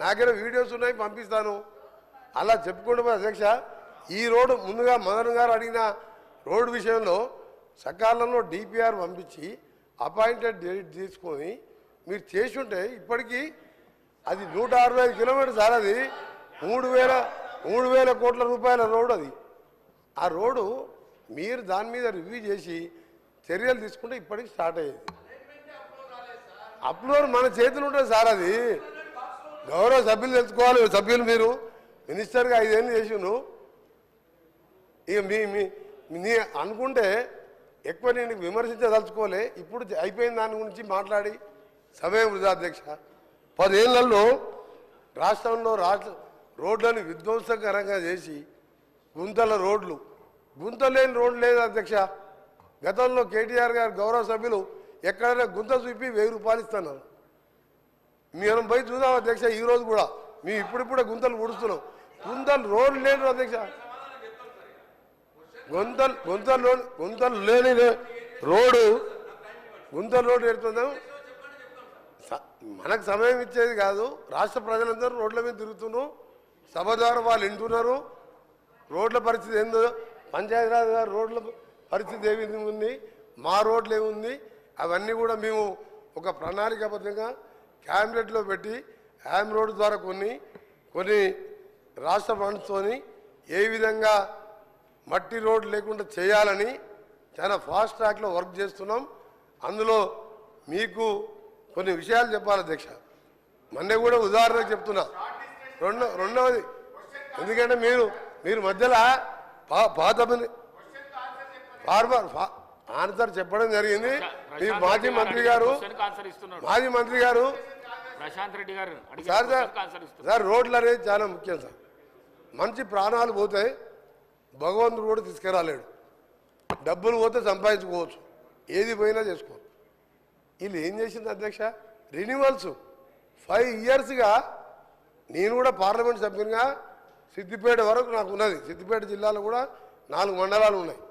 నాకేదో వీడియోస్ ఉన్నాయి పంపిస్తాను. అలా చెప్పుకుంటూ అధ్యక్ష ఈ రోడ్డు ముందుగా మదన్ గారు అడిగిన రోడ్డు విషయంలో సకాలంలో డిపిఆర్ పంపించి అపాయింటెడ్ డేట్ తీసుకొని మీరు చేసి ఉంటే ఇప్పటికీ అది 165 కిలోమీటర్ సార్. అది 3,000 కోట్ల రూపాయల రోడ్డు. అది ఆ రోడ్డు మీరు దాని మీద రివ్యూ చేసి చర్యలు తీసుకుంటే ఇప్పటికి స్టార్ట్ అయ్యేది. అప్లోడ్ మన చేతులు ఉంటుంది సార్. అది గౌరవ సభ్యులు తెలుసుకోవాలి. సభ్యులు మీరు మినిస్టర్గా 5 ఏళ్ళు చేసిండు. ఇక మీ అనుకుంటే ఎక్కువ నేను విమర్శించదలుచుకోలే. ఇప్పుడు అయిపోయిన దాని గురించి మాట్లాడి సమయం వృధా అధ్యక్ష. 10 ఏళ్లలో రాష్ట్రంలో రోడ్లను విధ్వంసకరంగా చేసి గుంత లేని రోడ్లు లేదు అధ్యక్ష. గతంలో కేటీఆర్ గారు గౌరవ సభ్యులు ఎక్కడైనా గుంత చూపి 1000 రూపాయలు ఇస్తున్నారు. మేము పోయి చూద్దాం అధ్యక్ష. ఈరోజు కూడా మేము ఇప్పుడిప్పుడే గుంతలు పుడుస్తున్నాం. రోడ్లు లేని అధ్యక్ష. గుంతలు లేని రోడ్డు ఎడుతున్నాం. మనకు సమయం ఇచ్చేది కాదు. రాష్ట్ర ప్రజలందరూ రోడ్ల మీద తిరుగుతున్నాం. సభ ద్వారా వాళ్ళు వింటున్నారు. రోడ్ల పరిస్థితి ఏందో, పంచాయతీరాజ్ గారు రోడ్ల పరిస్థితి ఏ విధంగా ఉంది, మా రోడ్లు ఏముంది, అవన్నీ కూడా మేము ఒక ప్రణాళికాబద్ధంగా క్యాబినెట్లో పెట్టి యామ్ రోడ్డు ద్వారా కొన్ని రాష్ట్ర ఫండ్స్తోని ఏ విధంగా మట్టి రోడ్డు లేకుండా చేయాలని చాలా ఫాస్ట్ ట్రాక్లో వర్క్ చేస్తున్నాం. అందులో మీకు కొన్ని విషయాలు చెప్పాలి అధ్యక్ష. మొన్న కూడా ఉదాహరణకు చెప్తున్నా. రెండవది ఎందుకంటే మీరు మధ్యలో పాత ఆన్సర్ చెప్పడం జరిగింది. మీ మాజీ మంత్రి గారు ప్రశాంత్ రెడ్డి గారు సార్ రోడ్లు అనేది చాలా ముఖ్యం సార్. మంచి ప్రాణాలు పోతాయి, భగవంతుడు కూడా తీసుకురాలేడు. డబ్బులు పోతే సంపాదించుకోవచ్చు, ఏది పోయినా చేసుకోవచ్చు. వీళ్ళు ఏం చేసింది అధ్యక్ష, రెన్యువల్స్ 5 ఇయర్స్గా. నేను కూడా పార్లమెంట్ సభ్యునిగా సిద్దిపేట వరకు నాకు ఉన్నది. సిద్దిపేట జిల్లాలో కూడా 4 మండలాలు ఉన్నాయి.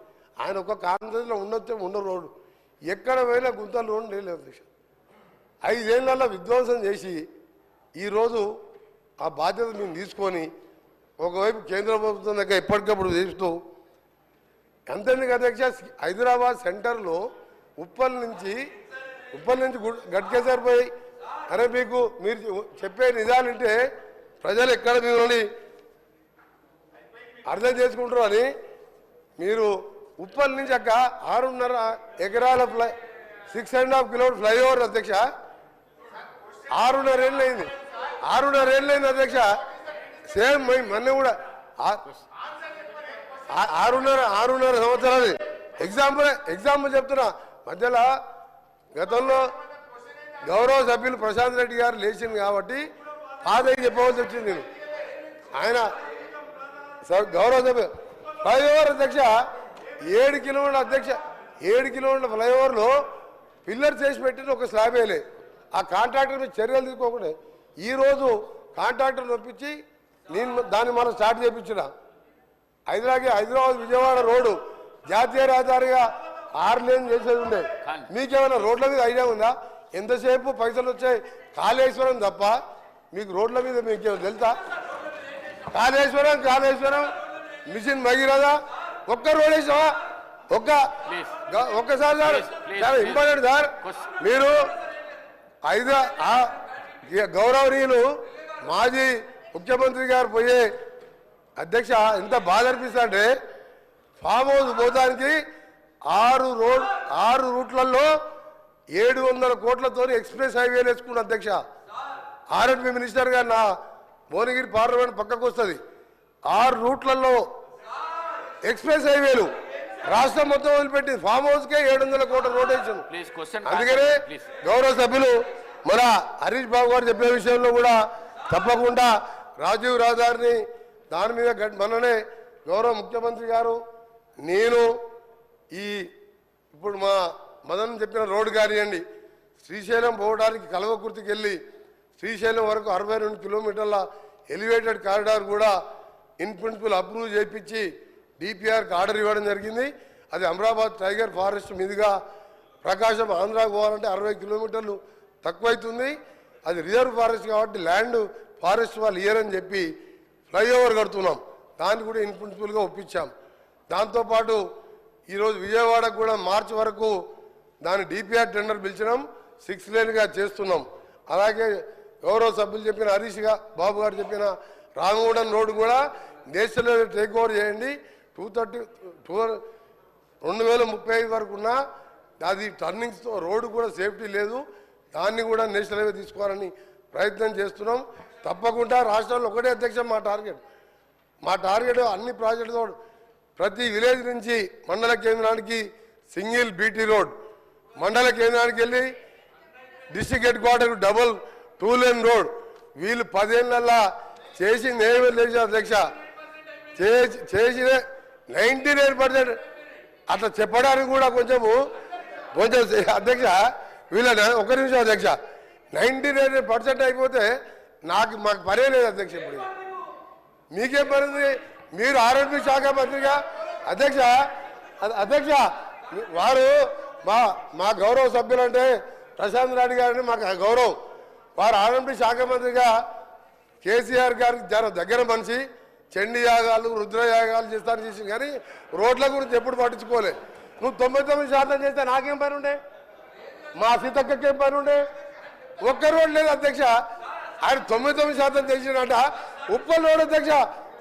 ఆయన ఒక కాన్ఫరెన్స్లో ఉండరు రోడ్డు. ఎక్కడ పోయినా గుంతలు రోడ్డు లేదు అధ్యక్ష. 5 ఏళ్లలో విధ్వంసం చేసి ఈరోజు ఆ బాధ్యత మేము తీసుకొని ఒకవైపు కేంద్ర ప్రభుత్వం దగ్గర ఎప్పటికప్పుడు చేస్తూ అంతేందుకు అధ్యక్ష. హైదరాబాద్ సెంటర్లో ఉప్పల్ నుంచి గట్కేసర్ పోయి అరే మీకు మీరు చెప్పే నిజాలంటే ప్రజలు ఎక్కడ మిమ్మల్ని అర్థం చేసుకుంటారు అని మీరు ఉప్పల్ నుంచి అక్క 6.5 ఎకరాల 6.5 కిలోమీటర్ ఫ్లైఓవర్ అధ్యక్ష. 6.5 ఏళ్ళు అయింది అధ్యక్ష. సేమ్ మొన్న కూడా 6.5 సంవత్సరాలు. ఎగ్జాంపుల్ చెప్తున్నా. మధ్యలో గతంలో గౌరవ సభ్యులు ప్రశాంత్ రెడ్డి గారు లేచింది కాబట్టి పాదయ్య చెప్పవలసి వచ్చింది. నేను ఆయన గౌరవ సభ్యులు ఫ్లైఓవర్ అధ్యక్ష 7 కిలోమీటర్ల అధ్యక్ష 7 కిలోమీటర్ల ఫ్లైఓవర్లో పిల్లర్ చేసి పెట్టిన ఒక స్లాబ్ వేయలే. ఆ కాంట్రాక్టర్ మీద చర్యలు తీసుకోకుండా ఈరోజు కాంట్రాక్టర్ నొప్పించి నేను దాన్ని మనం స్టార్ట్ చేయించిన. హైదరాబాద్ విజయవాడ రోడ్డు జాతీయ రహదారిగా 6 లేన్ చేసేది ఉండే. మీకేమైనా రోడ్ల మీద ఐడియా ఉందా? ఎంతసేపు పైసలు వచ్చాయి కాళేశ్వరం తప్ప మీకు రోడ్ల మీద మీకేమో తెలుసా? కాళేశ్వరం మిషన్ భగీరథ ఒక్క రోడ్ వేసావా? ఒక్కసారి సార్ చాలా ఇంపార్టెంట్ సార్. మీరు గౌరవనీయులు మాజీ ముఖ్యమంత్రి గారు పోయే అధ్యక్ష ఎంత బాధ అనిపిస్తా అంటే ఫామ్ హౌస్ పోతానికి 6 రూట్లలో 700 కోట్లతో ఎక్స్ప్రెస్ హైవేలు వేసుకున్న అధ్యక్ష. ఆర్ఎండ్బి మినిస్టర్ గారు నా భువనగిరి పార్లమెంట్ పక్కకు వస్తుంది. 6 రూట్లలో ఎక్స్ప్రెస్ హైవేలు రాష్ట్రం మొత్తం వదిలిపెట్టి ఫామ్ హౌస్కే 700 కోట్ల రోడ్ వేసాను. అందుకనే గౌరవ సభ్యులు మన హరీష్ బాబు గారు చెప్పే విషయంలో కూడా తప్పకుండా రాజీవ్ రహదారిని దాని మీద మననే గౌరవ ముఖ్యమంత్రి గారు నేను ఇప్పుడు మా మదన్ చెప్పిన రోడ్డు కానివ్వండి, శ్రీశైలం పోవడానికి కల్వకుర్తికి వెళ్ళి శ్రీశైలం వరకు 62 కిలోమీటర్ల ఎలివేటెడ్ కారిడార్ కూడా ఇన్ ప్రిన్సిపల్ అప్రూవ్ చేయించి డిపిఆర్కి ఆర్డర్ ఇవ్వడం జరిగింది. అది అమరాబాద్ టైగర్ ఫారెస్ట్ మీదుగా ప్రకాశం ఆంధ్రాకు పోవాలంటే 60 కిలోమీటర్లు తక్కువైతుంది. అది రిజర్వ్ ఫారెస్ట్ కాబట్టి ల్యాండ్ ఫారెస్ట్ వాళ్ళు ఇయ్యరని చెప్పి ఫ్లైఓవర్ కడుతున్నాం. దాన్ని కూడా ఇన్ ప్రిన్సిపల్గా ఒప్పించాం. దాంతోపాటు ఈరోజు విజయవాడకు కూడా మార్చి వరకు దాని డిపిఆర్ టెండర్ పిలిచినాం, 6 లేన్గా చేస్తున్నాం. అలాగే గౌరవ సభ్యులు చెప్పిన హరీష్ బాబు గారు చెప్పిన రామగూడెం రోడ్డు కూడా నేషనల్ హైవే టేక్ ఓవర్ చేయండి. 2035 వరకు ఉన్న అది టర్నింగ్స్తో రోడ్డు కూడా సేఫ్టీ లేదు, దాన్ని కూడా నేషనల్ హైవే తీసుకోవాలని ప్రయత్నం చేస్తున్నాం. తప్పకుండా రాష్ట్రంలో ఒకటే అధ్యక్ష మా టార్గెట్ అన్ని ప్రాజెక్టుతో ప్రతి విలేజ్ నుంచి మండల కేంద్రానికి సింగిల్ బీటీ రోడ్, మండల కేంద్రానికి వెళ్ళి district head quarter double 2 lane road. వీళ్ళు 10 ఏళ్ళల్లా చేసింది ఏమీ లేదు అధ్యక్ష. చేసిన 99% అట్లా చెప్పడానికి కూడా కొంచెం అధ్యక్ష వీళ్ళ ఒక నిమిషం అధ్యక్ష 99% అయిపోతే మాకు పనే లేదు అధ్యక్ష. ఇప్పుడు మీకేం పనింది? మీరు ఆరోగ్య శాఖ మంత్రిగా అధ్యక్ష వారు మా గౌరవ సభ్యులు అంటే ప్రశాంత్ రెడ్డి గారిని మాకు గౌరవం. వారు ఆరోగ్య శాఖ మంత్రిగా కేసీఆర్ గారికి దగ్గర మనిషి, చండీ యాగాలు రుద్రయాగాలు చేసి కానీ రోడ్ల గురించి ఎప్పుడు పట్టించుకోలే. నువ్వు 99% చేస్తే నాకేం పని ఉండే? మా సీతక్కకేం పని ఉండే? ఒక్క రోడ్ లేదు అధ్యక్ష. ఆయన 99% చేసినట ఉప్పల్ రోడ్ అధ్యక్ష.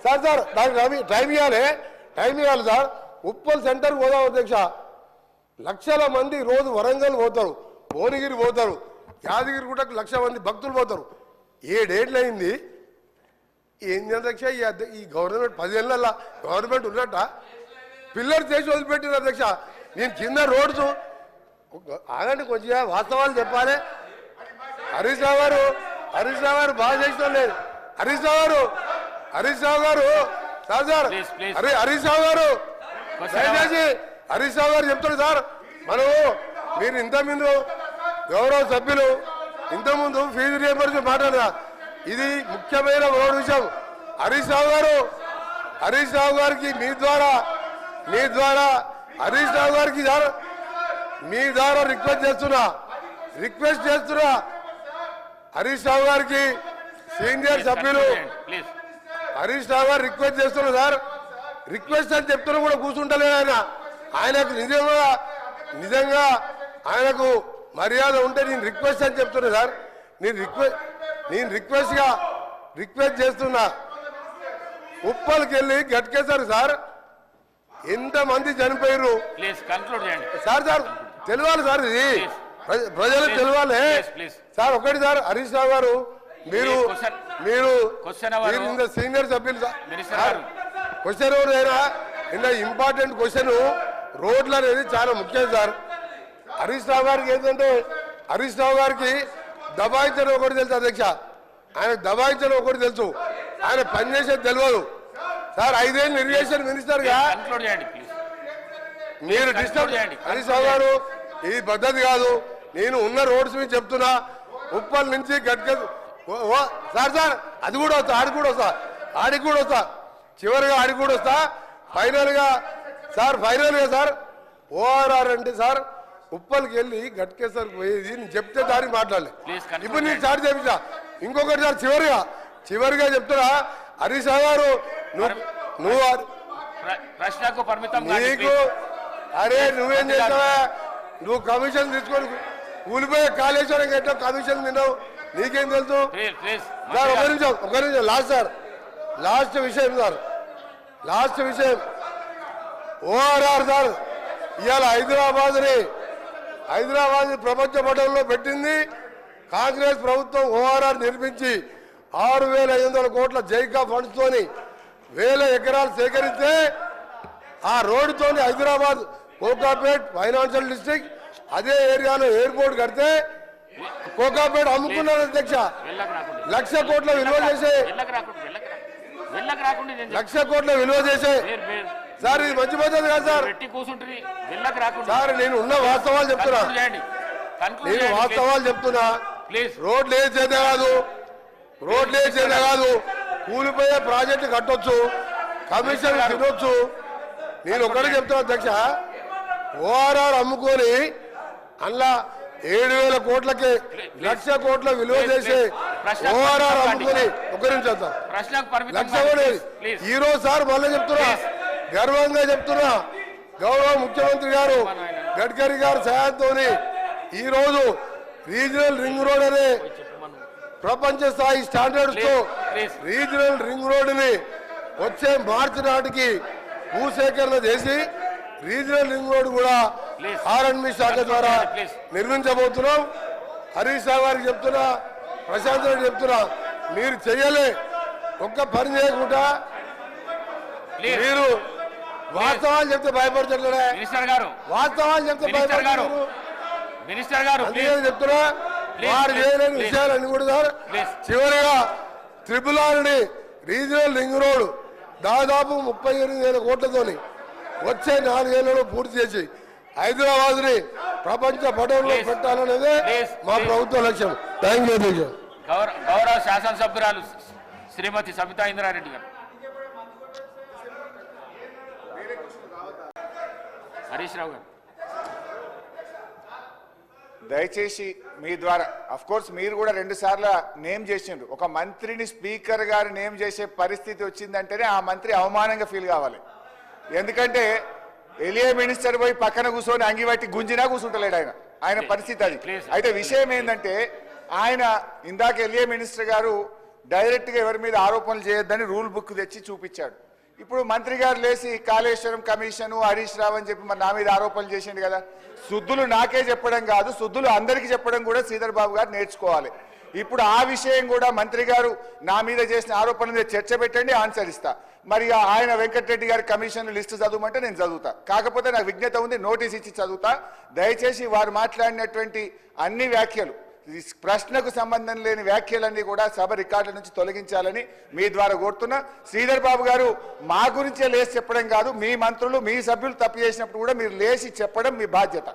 సార్ దానికి టైం ఇవ్వాలి సార్. ఉప్పల్ సెంటర్ పోదాం అధ్యక్ష. లక్షల మంది రోజు వరంగల్ పోతారు, భువనగిరి పోతారు, యాదగిరి కూడా 1,00,000 మంది భక్తులు పోతారు. 7 ఏళ్ళు అయింది. ఏంది అధ్యక్ష ఈ గవర్నమెంట్ 10 ఏళ్ళ గవర్నమెంట్ ఉన్నట్ట పిల్లలు చేసి వదిలిపెట్టిన అధ్యక్ష. నేను కింద రోడ్స్ ఆగండి, కొంచెం వాస్తవాలు చెప్పాలి. హరీష్ రావు గారు బాగా చేసిన లేదు. హరీష్ రావు గారు సార్ హరీష్ రావు గారు దయచేసి హరీష్ రావు గారు చెప్తారు సార్. మీరు ఇంతకుముందు గౌరవ సభ్యులు ఇంతకుముందు ఫీజు రియంబర్స్మెంట్ మాట్లాడరా, ఇది ముఖ్యమైన విషయం. హరీష్ రావు గారికి మీ ద్వారా హరీష్ రావు గారికి మీ ద్వారా రిక్వెస్ట్ చేస్తున్నా హరీష్ రావు గారికి సీనియర్ సభ్యులు హరీష్ రావు గారు రిక్వెస్ట్ చేస్తున్నా సార్. రిక్వెస్ట్ అని చెప్తున్నా కూడా కూర్చుంటలేదు ఆయనకు నిజంగా ఆయనకు మర్యాద ఉంటే నేను రిక్వెస్ట్ అని చెప్తున్నా సార్. నేను రిక్వెస్ట్ చేస్తున్నా. ఉప్పల్కి వెళ్ళి గట్కేశారు సార్, ఎంతమంది చనిపోయారు సార్ తెలియాలి సార్. ఇది ప్రజలకు తెలియాలి సార్. ఒకటి సార్ హరీష్ రావు గారు మీరు సీనియర్ సభ్యులు సార్. క్వశ్చన్ ఎవరైనా నిన్న ఇంపార్టెంట్ క్వశ్చన్ రోడ్లు అనేది చాలా ముఖ్యం సార్. హరీష్ రావు గారికి ఏంటంటే హరీష్ రావు గారికి దబాయించడం ఒకటి తెలుసు అధ్యక్ష. ఆయన దబాయించడం ఒకటి తెలుసు, ఆయన పనిచేసేది తెలియదు సార్. 5 ఏళ్ళు ఇరిగేషన్ మినిస్టర్ గా మీరు డిస్టర్బ్ హరీష్ రావు గారు, ఇది పద్ధతి కాదు. నేను ఉన్న రోడ్స్ మీద చెప్తున్నా. ఉప్పల్ నుంచి సార్ అది కూడా వస్తా, ఆడికి కూడా వస్తా చివరిగా ఆడికి కూడా వస్తా. ఫైనల్ గా సార్ ఓఆర్ఆర్ అంటే సార్ ఉప్పల్కి వెళ్ళి గట్కేసరికి పోయేది నేను చెప్తే దానికి మాట్లాడలే. ఇప్పుడు నేను స్టార్ట్ చేయించా. ఇంకొకటి సార్ చివరిగా చెప్తున్నా. హరీష్ రావు గారు నువ్వు ప్రశ్నకు పరిమితం నీకు నువ్వేం చేస్తావా? నువ్వు కమిషన్ తీసుకొని కూలిపోయే కాళేశ్వరం ఎట్లా కమిషన్ తిన్నావు నీకేం తెలుసు సార్? ఒక నిమిషం లాస్ట్ విషయం ఓఆర్ఆర్ సార్. ఇవాళ హైదరాబాద్ ప్రపంచ పటంలో పెట్టింది కాంగ్రెస్ ప్రభుత్వం. ఓఆర్ఆర్ నిర్మించి 6,500 కోట్ల జైకా ఫండ్స్ తోని 1000 ఎకరాలు సేకరిస్తే ఆ రోడ్డుతోని హైదరాబాద్ కోకాపేట్ ఫైనాన్షియల్ డిస్ట్రిక్ట్ అదే ఏరియాలో ఎయిర్పోర్ట్ కడితే కోకాపేట్ అమ్ముకున్నారు అధ్యక్ష. 1,00,000 కోట్ల విలువ చేసే 1,00,000 కోట్ల విలువ చేసే సార్. ఇది మంచి పద్ధతి కాదు సార్. సార్ నేను ఉన్న వాస్తవాలు చెప్తున్నా. రోడ్లు వేసేదే కాదు కూలిపోయే ప్రాజెక్టు కట్టొచ్చు, కమిషన్ తినొచ్చు. నేను ఒకటి చెప్తున్నా అధ్యక్ష, ఓఆర్ఆర్ అమ్ముకొని అందులో 7,000 కోట్లకి 1,00,000 కోట్ల విలువ చేసే ప్రశ్నకు ఓఆర్ఆర్ పరిమితం అమ్ముకొని ఒక నిమిషం సార్ ప్రశ్నకు పరిమితం లక్ష కూడా ప్లీజ్ ఈ రోజు సార్ మళ్ళీ చెప్తున్నా గర్వంగా చెప్తున్నా గౌరవ ముఖ్యమంత్రి గారు గడ్కరీ గారు సహాయంతో ఈ రోజు రీజనల్ రింగ్ రోడ్ అనే ప్రపంచ స్థాయి స్టాండర్డ్స్ తో రీజనల్ రింగ్ రోడ్ ని వచ్చే మార్చి నాటికి భూసేకరణ చేసి రీజనల్ రింగ్ రోడ్ కూడా ఆర్ఎండ్బి శాఖ ద్వారా నిర్మించబోతున్నాం. హరీష్ రావు గారికి చెప్తున్నా, ప్రశాంత్ రెడ్డి చెప్తున్నా, మీరు చెయ్యలే ఒక్క పని చేయకుండా మీరు వాస్తవాలు చెప్తే భయపడుతున్నాడే, మినిస్టర్ గారు వాస్తవాలు చెప్తే భయపడుతున్నారు. మినిస్టర్ గారు అందుకని చెప్తున్నా వారు చేయలేని విషయాలన్నీ కూడా సార్. చివరిగా ట్రిపుల్ ఆర్ని రీజనల్ రింగ్ రోడ్ దాదాపు 38,000 కోట్లతోని వచ్చే 4 ఏళ్లలో పూర్తి చేసి హైదరాబాద్ ని ప్రపంచ పటంలో పెట్టాలనేదే మా ప్రభుత్వ లక్ష్యం. Thank you. గౌరవ శాసనసభ్యురాలు శ్రీమతి సబితా ఇంద్రారెడ్డి గారు. హరీష్ రావు గారు దయచేసి మీ ద్వారా కోర్స్ మీరు కూడా 2 సార్లు నేమ్ చేసిండ్రు. ఒక మంత్రిని స్పీకర్ గారు నేమ్ చేసే పరిస్థితి వచ్చిందంటేనే ఆ మంత్రి అవమానంగా ఫీల్ కావాలి. ఎందుకంటే ఎలియా మినిస్టర్ పోయి పక్కన కూర్చొని అంగిబట్టి గుంజినా కూర్చుంటలేడు ఆయన పరిస్థితి అది. అయితే విషయం ఏంటంటే ఆయన ఇందాక ఎలియా మినిస్టర్ గారు డైరెక్ట్గా ఎవరి మీద ఆరోపణలు చేయొద్దని రూల్ బుక్ తెచ్చి చూపించాడు. ఇప్పుడు మంత్రి గారు లేచి కాళేశ్వరం కమిషను హరీష్ రావు అని చెప్పి మరి నా మీద ఆరోపణలు చేసిండు కదా. శుద్ధులు నాకే చెప్పడం కాదు, శుద్ధులు అందరికీ చెప్పడం కూడా శ్రీధర్ బాబు గారు నేర్చుకోవాలి. ఇప్పుడు ఆ విషయం కూడా మంత్రి గారు నా మీద చేసిన ఆరోపణల మీద చర్చ పెట్టండి, ఆన్సర్ ఇస్తా. మరి ఆయన వెంకటరెడ్డి గారి కమిషన్ లిస్టు చదవమంటే నేను చదువుతా. కాకపోతే నాకు విజ్ఞత ఉంది, నోటీస్ ఇచ్చి చదువుతా. దయచేసి వారు మాట్లాడినటువంటి అన్ని వ్యాఖ్యలు, ప్రశ్నకు సంబంధం లేని వ్యాఖ్యలన్నీ కూడా సభ రికార్డుల నుంచి తొలగించాలని మీ ద్వారా కోరుతున్నా. శ్రీధర్ బాబు గారు మా గురించే లేచి చెప్పడం కాదు, మీ మంత్రులు మీ సభ్యులు తప్పు చేసినప్పుడు కూడా మీరు లేచి చెప్పడం మీ బాధ్యత.